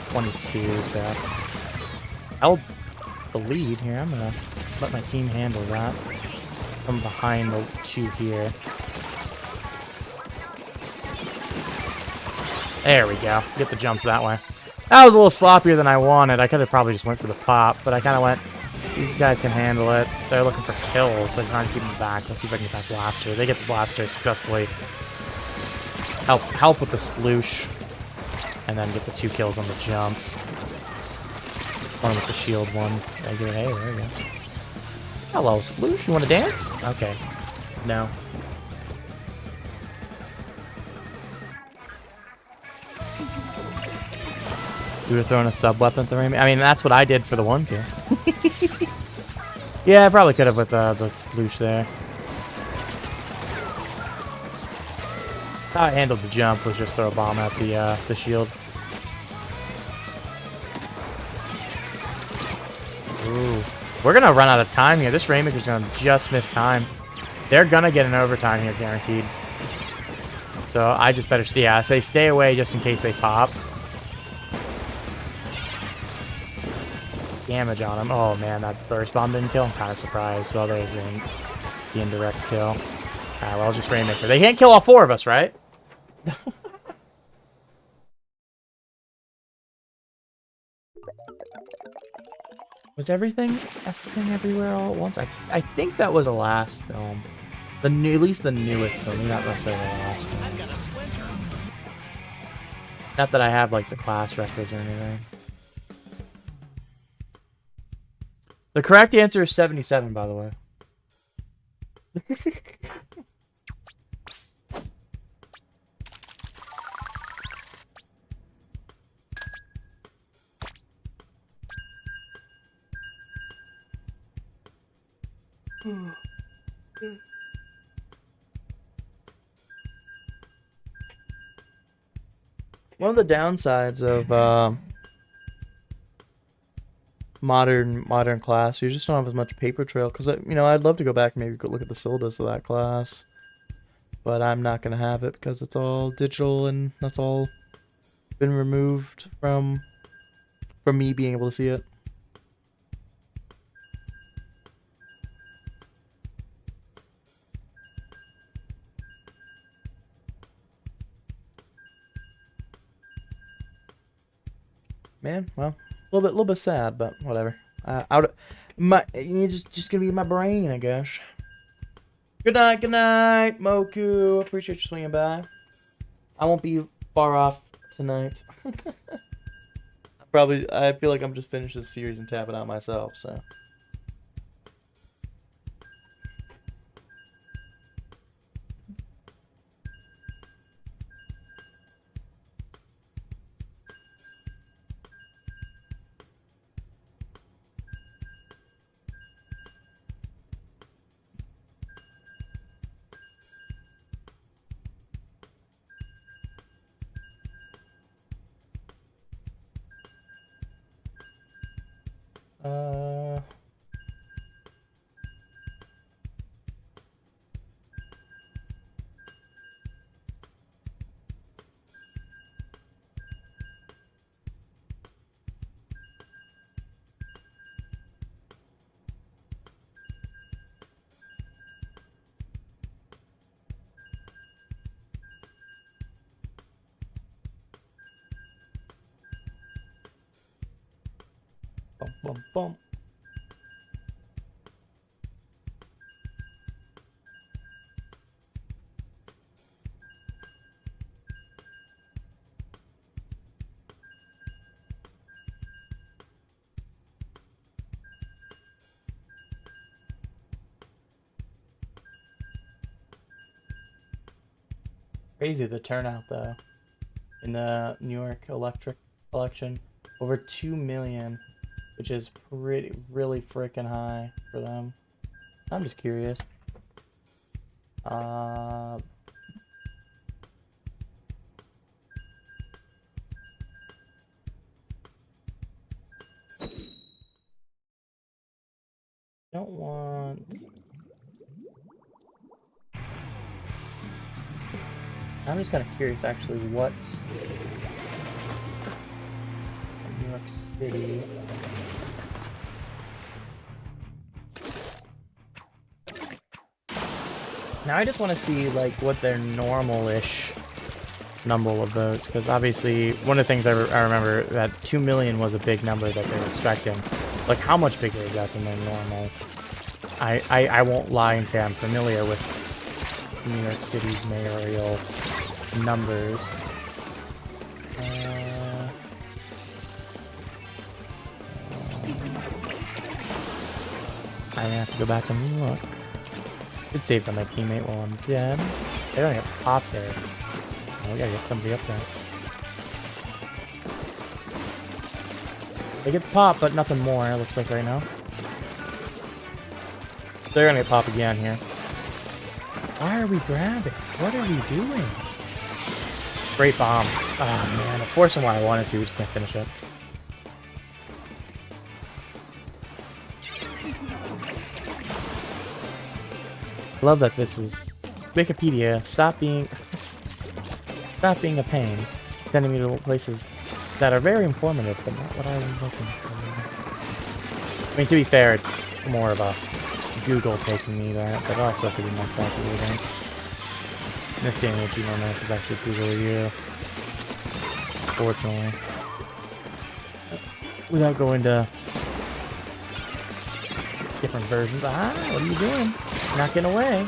22, so... I'll the lead here. I'm gonna let my team handle that. From behind the two here. There we go. Get the jumps that way. That was a little sloppier than I wanted. I could have probably just went for the pop, but I kind of went, these guys can handle it. They're looking for kills, so I'm trying to keep them back. Let's see if I can get that blaster. They get the blaster successfully. Help with the sploosh. And then get the 2 kills on the jumps. One with the shield one. Hey, there we go. Hello, sploosh. You want to dance? Okay. No. You were throwing a sub weapon at the enemy. I mean, that's what I did for the 1 kill. Yeah, I probably could have with the sploosh there. How I handled the jump was just throw a bomb at the shield. Ooh. We're gonna run out of time here. This Rainmaker's gonna just miss time. They're gonna get an overtime here, guaranteed. So I just better stay. Yeah, I say stay away just in case they pop. Damage on him. Oh man, that burst bomb didn't kill. I'm kind of surprised. Well, there's the indirect kill. Alright, well, just Rainmaker. They can't kill all four of us, right? Was everything everywhere all at once? I think that was the last film. At least the newest film, not necessarily the last film. Not that I have like the class records or anything. The correct answer is 77, by the way. One of the downsides of modern class, you just don't have as much paper trail. Because I'd love to go back and maybe go look at the syllabus of that class, but I'm not gonna have it because it's all digital and that's all been removed from me being able to see it. Man, well, a little bit sad, but whatever. You just gonna be my brain, I guess. Good night, Moku. Appreciate you swinging by. I won't be far off tonight. I feel like I'm just finished this series and tapping out myself, so. Bum, bum, bum. Crazy the turnout though in the New York Electric election, over 2 million, which is really freaking high for them. I'm just curious. Don't want. I'm just kind of curious, actually, what New York City. Now I just want to see like what their normal-ish number of votes, because obviously one of the things I remember that 2 million was a big number that they were expecting. Like, how much bigger is that than their normal? I won't lie and say I'm familiar with New York City's mayoral numbers. I have to go back and look. Could save them my teammate while I'm dead. They don't get popped there. Oh, we gotta get somebody up there. They get popped, but nothing more, it looks like right now. They're gonna get pop again here. Why are we grabbing? What are we doing? Great bomb. Oh man, of course, why I wanted to. We just can't finish it. I love that this is Wikipedia. Stop being a pain. Sending me to places that are very informative, but not what I was looking for. I mean, to be fair, it's more of a Google taking me there, but also to be myself a little bit. In this day and age, you don't know if it's actually Google or you. Fortunately. Without going to different versions. Ah, what are you doing? You're not getting away.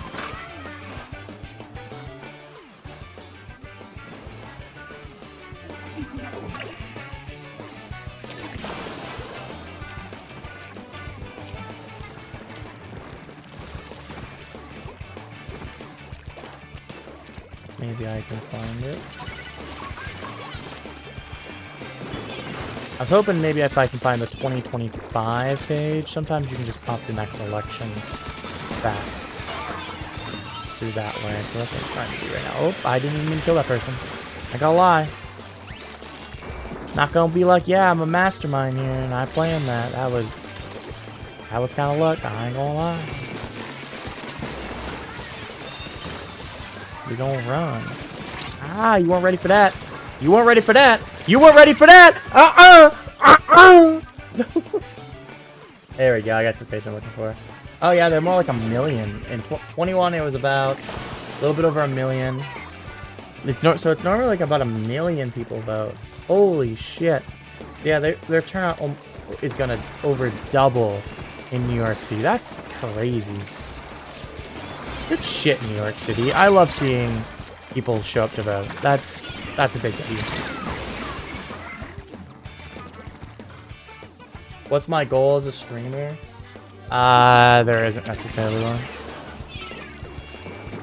Maybe I can find it. I was hoping maybe if I can find the 2025 page. Sometimes you can just pop the next election back through that way. So that's what I'm trying to do right now. Oh, I didn't even mean to kill that person. I gotta lie. Not gonna be like, yeah, I'm a mastermind here and I planned that. That was kind of luck. I ain't gonna lie. We gonna run. Ah, you weren't ready for that. You weren't ready for that. You weren't ready for that. There we go. I got the face I'm looking for. Oh yeah, they're more like a million. In 21, it was about a little bit over a million. So it's normally like about a million people vote. Holy shit. Yeah, their turnout is gonna over double in New York City. That's crazy. Good shit, New York City. I love seeing people show up to vote. That's a big deal. What's my goal as a streamer? There isn't necessarily one.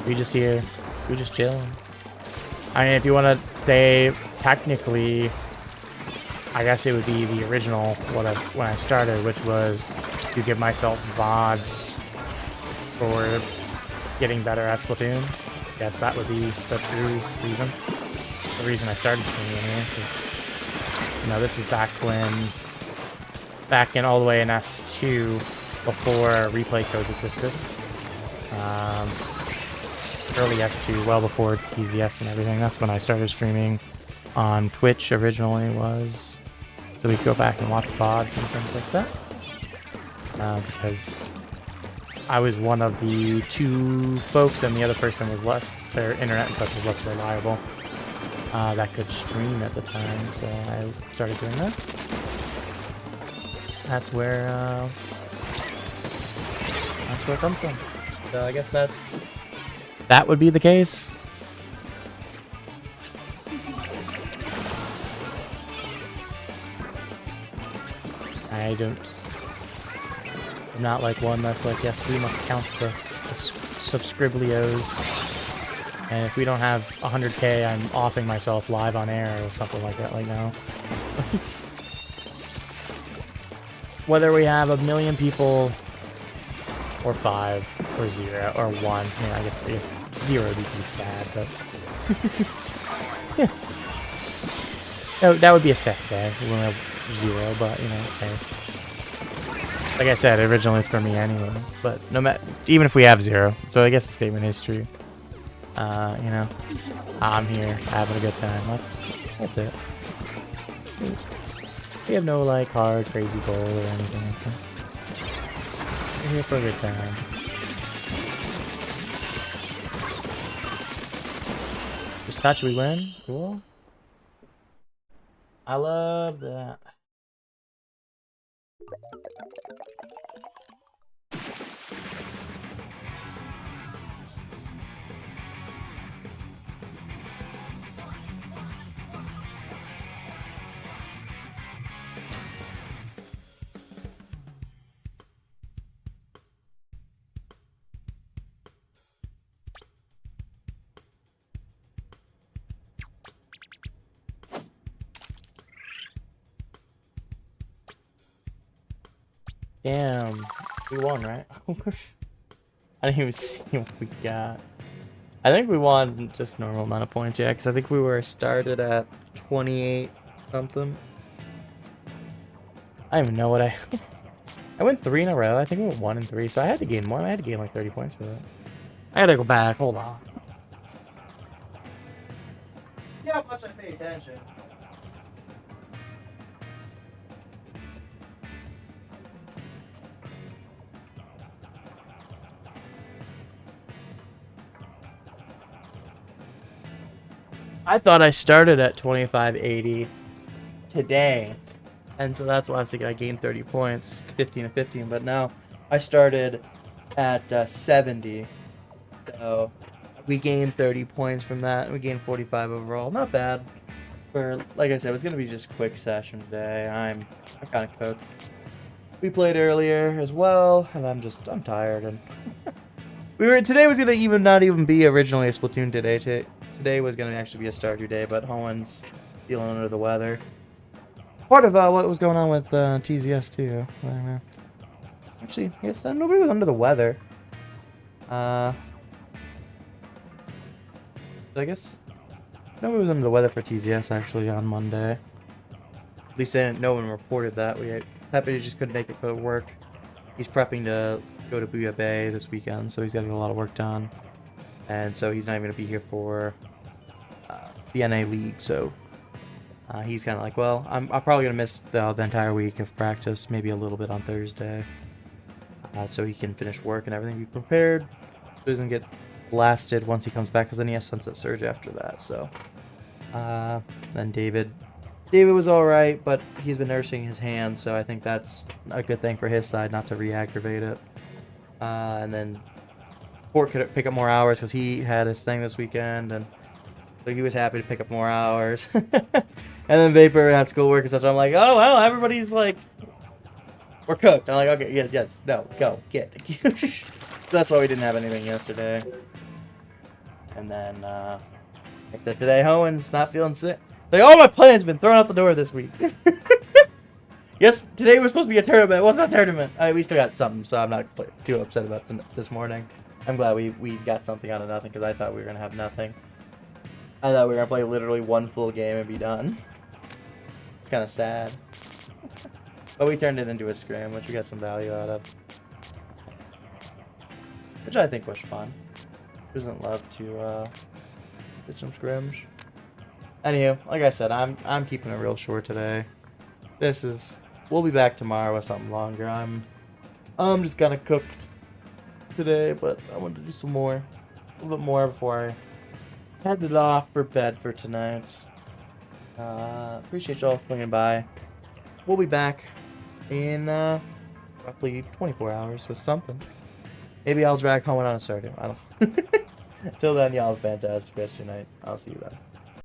We just here. We just chilling. I mean, if you want to say technically, I guess it would be the original when I started, which was to give myself VODs for getting better at Splatoon. Yes, that would be the true reason. The reason I started streaming anyway, because, you know, this is back in all the way in S2, before replay codes existed. Early S2, well before TZS and everything. That's when I started streaming on Twitch originally was. So we could go back and watch VODs and things like that. Because I was one of the two folks, and the other person was their internet and such was less reliable, that could stream at the time, so I started doing that. That's where it comes from. So I guess that would be the case. I'm not like one that's like, yes, we must count the subscriblios, and if we don't have 100k, I'm offing myself live on air or something like that right now. Whether we have 1 million people, or 5, or 0, or 1, I guess 0 would be pretty sad, but yeah. That would be a sad day. We wouldn't have 0, but you know, okay. Like I said, originally it's for me anyway, but no matter, even if we have 0, so I guess the statement is true. You know, I'm here having a good time. That's it. We have no like hard, crazy goal or anything like that. We're here for a good time. Just touch, we win. Cool. I love that. Damn, we won, right? I didn't even see what we got. I think we won just normal amount of points, yeah, because I think we were started at 28 something. I don't even know what I... I went 3 in a row. I think we went 1 and 3, so I had to gain more. I had to gain like 30 points for that. I gotta go back. Hold on. See how much I pay attention. I thought I started at 2580 today. And so that's why I was thinking I gained 30 points, 15 and 15. But now I started at 70. So we gained 30 points from that. We gained 45 overall. Not bad. For, like I said, it was going to be just a quick session today. I'm kind of cooked. We played earlier as well. And I'm tired. And today was going to not even be originally a Splatoon today. Today was going to actually be a Stardew Day, but Hoen's feeling under the weather. Part of what was going on with TZS too. I don't know. Actually, I guess nobody was under the weather. I guess nobody was under the weather for TZS actually on Monday. At least no one reported that. Pepe just couldn't make it for work. He's prepping to go to Booyah Bay this weekend, so he's got to get a lot of work done. And so he's not even going to be here for the NA League, so he's kind of like, well, I'm probably going to miss the entire week of practice, maybe a little bit on Thursday, so he can finish work and everything, be prepared, so he doesn't get blasted once he comes back, because then he has Sunset Surge after that, so. Then David was alright, but he's been nursing his hand, so I think that's a good thing for his side, not to re-aggravate it. And then Port could pick up more hours because he had his thing this weekend, and so he was happy to pick up more hours. And then Vapor had schoolwork and such. I'm like, oh well, everybody's like, we're cooked. I'm like, okay, yeah, yes, no, go get. So that's why we didn't have anything yesterday. And then like today, Hoen's not feeling sick. Like all my plans have been thrown out the door this week. Yes, today was supposed to be a tournament. It wasn't a tournament. We still got something, so I'm not too upset about this morning. I'm glad we got something out of nothing, because I thought we were going to have nothing. I thought we were going to play literally one full game and be done. It's kind of sad. But we turned it into a scrim, which we got some value out of. Which I think was fun. Who doesn't love to get some scrims? Anywho, like I said, I'm keeping it real short today. We'll be back tomorrow with something longer. I'm just kind of cooked today, but I wanted to do some more, a little bit more before I headed off for bed for tonight. Appreciate y'all swinging by. We'll be back in roughly 24 hours with something. Maybe I'll drag Hoenn on a Stardew. I don't know. Until then, y'all have a fantastic rest of your night. I'll see you then.